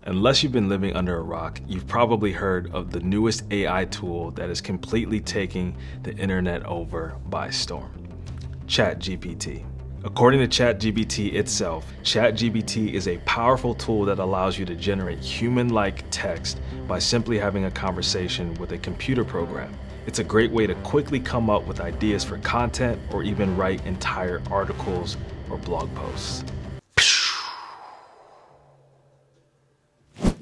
Unless you've been living under a rock, you've probably heard of the newest AI tool that is completely taking the internet over by storm, Chat GPT. According to Chat GPT itself, Chat GPT is a powerful tool that allows you to generate human-like text by simply having a conversation with a computer program. It's a great way to quickly come up with ideas for content or even write entire articles or blog posts.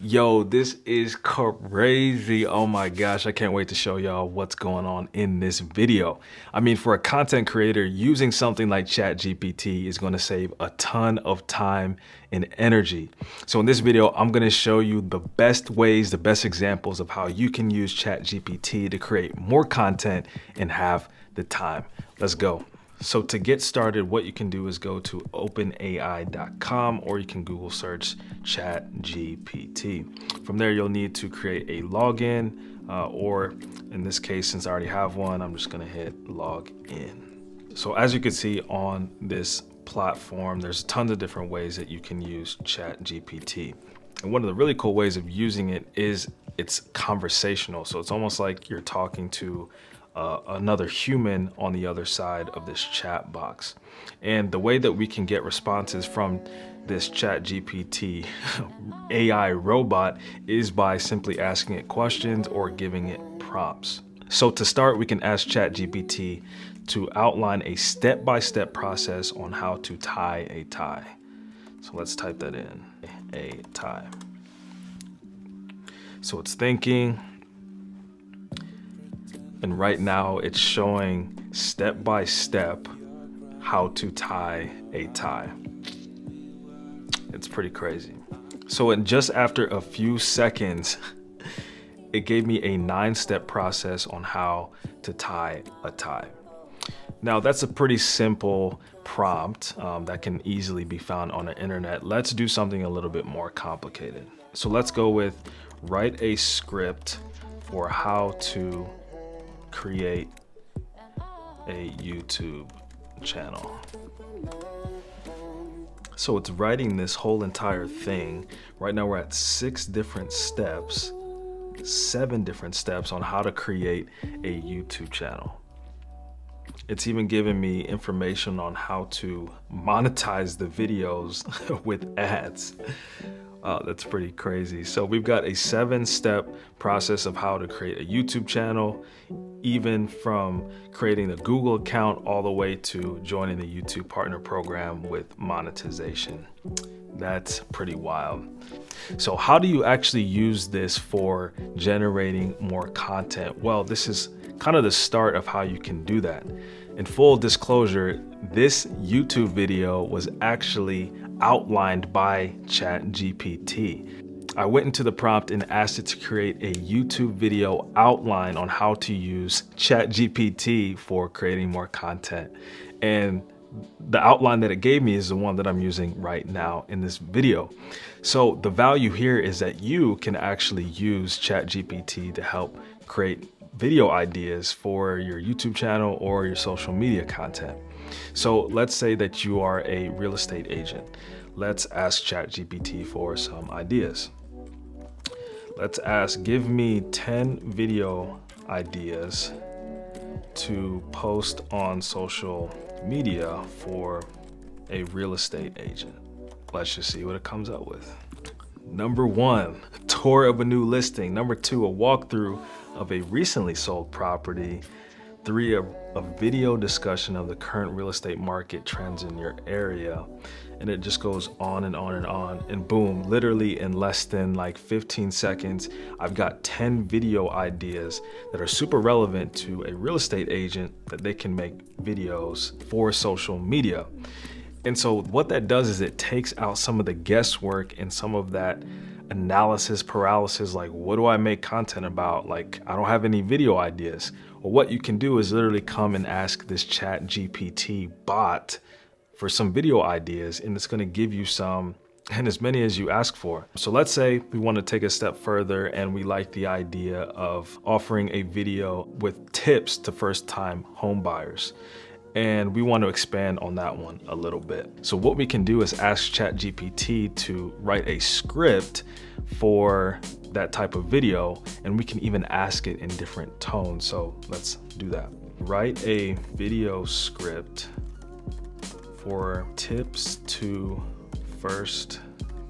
Yo, this is crazy. Oh my gosh, I can't wait to show y'all what's going on in this video. I mean, for a content creator, using something like ChatGPT is going to save a ton of time and energy. So in this video, I'm going to show you the best ways, the best examples of how you can use ChatGPT to create more content and have the time. Let's go. So to get started, what you can do is go to openai.com or you can Google search ChatGPT. From there, you'll need to create a login or in this case, since I already have one, I'm just gonna hit log in. So as you can see on this platform, there's tons of different ways that you can use ChatGPT. And one of the really cool ways of using it is it's conversational. So it's almost like you're talking to another human on the other side of this chat box. And the way that we can get responses from this Chat GPT AI robot is by simply asking it questions or giving it prompts. So to start, we can ask Chat GPT to outline a step-by-step process on how to tie a tie. So let's type that in, a tie. So it's thinking. And right now it's showing step by step how to tie a tie. It's pretty crazy. So in just after a few seconds, it gave me a 9-step process on how to tie a tie. Now that's a pretty simple prompt that can easily be found on the internet. Let's do something a little bit more complicated. So let's go with write a script for how to create a YouTube channel. So it's writing this whole entire thing. Right now we're at 6 different steps, 7 different steps on how to create a YouTube channel. It's even giving me information on how to monetize the videos with ads. That's pretty crazy. So we've got a 7-step process of how to create a YouTube channel, even from creating a Google account all the way to joining the YouTube partner program with monetization. That's pretty wild. So how do you actually use this for generating more content? Well, this is kind of the start of how you can do that. In full disclosure, this YouTube video was actually outlined by ChatGPT. I went into the prompt and asked it to create a YouTube video outline on how to use ChatGPT for creating more content. And the outline that it gave me is the one that I'm using right now in this video. So the value here is that you can actually use ChatGPT to help create video ideas for your YouTube channel or your social media content. So let's say that you are a real estate agent. Let's ask ChatGPT for some ideas. Let's ask, give me 10 video ideas to post on social media for a real estate agent. Let's just see what it comes up with. Number 1, tour of a new listing. Number 2, a walkthrough of a recently sold property. 3, a video discussion of the current real estate market trends in your area. And it just goes on and on and on. And boom, literally in less than like 15 seconds, I've got 10 video ideas that are super relevant to a real estate agent that they can make videos for social media. And so what that does is it takes out some of the guesswork and some of that analysis paralysis, like what do I make content about? Like I don't have any video ideas. Well, what you can do is literally come and ask this Chat GPT bot for some video ideas, and it's going to give you some and as many as you ask for. So let's say we want to take a step further and we like the idea of offering a video with tips to first-time home buyers. And we want to expand on that one a little bit. So what we can do is ask ChatGPT to write a script for that type of video, and we can even ask it in different tones. So let's do that. Write a video script for tips to first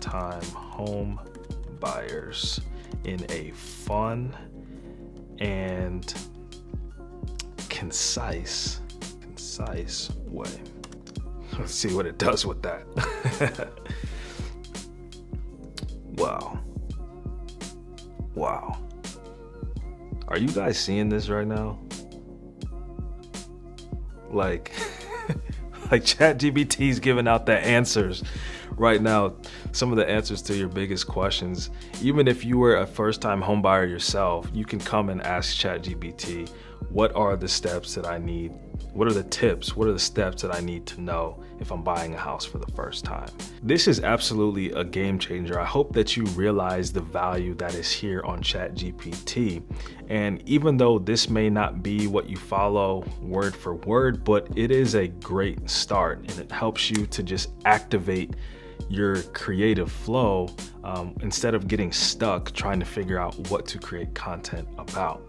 time home buyers in a fun and concise way. Let's see what it does with that. Wow. Are you guys seeing this right now? Like Chat GPT is giving out the answers right now. Some of the answers to your biggest questions. Even if you were a first-time home buyer yourself, you can come and ask Chat GPT, what are the steps that I need? What are the tips? What are the steps that I need to know if I'm buying a house for the first time? This is absolutely a game changer. I hope that you realize the value that is here on Chat GPT. And even though this may not be what you follow word for word, but it is a great start, and it helps you to just activate your creative flow instead of getting stuck trying to figure out what to create content about.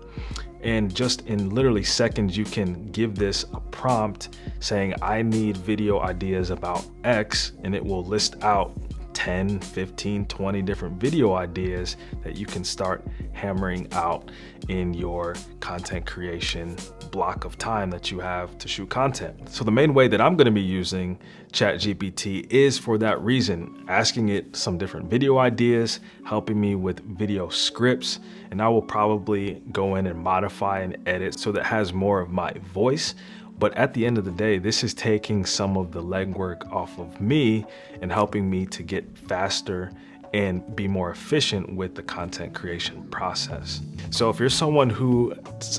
And just in literally seconds, you can give this a prompt saying, I need video ideas about X, and it will list out 10, 15, 20 different video ideas that you can start hammering out in your content creation block of time that you have to shoot content. So the main way that I'm going to be using ChatGPT is for that reason, asking it some different video ideas, helping me with video scripts, and I will probably go in and modify and edit so that it has more of my voice. But at the end of the day, this is taking some of the legwork off of me and helping me to get faster and be more efficient with the content creation process. So if you're someone who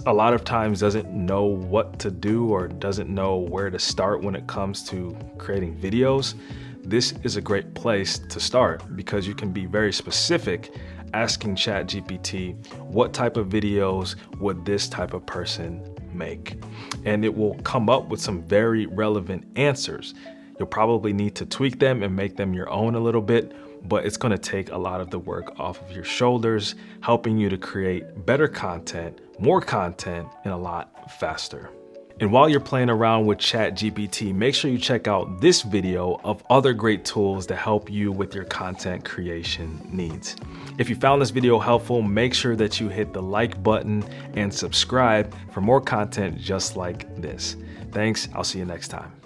a lot of times doesn't know what to do or doesn't know where to start when it comes to creating videos, this is a great place to start because you can be very specific, asking ChatGPT, what type of videos would this type of person make? And it will come up with some very relevant answers. You'll probably need to tweak them and make them your own a little bit, but it's going to take a lot of the work off of your shoulders, helping you to create better content, more content, and a lot faster. And while you're playing around with ChatGPT, make sure you check out this video of other great tools to help you with your content creation needs. If you found this video helpful, make sure that you hit the like button and subscribe for more content just like this. Thanks. I'll see you next time.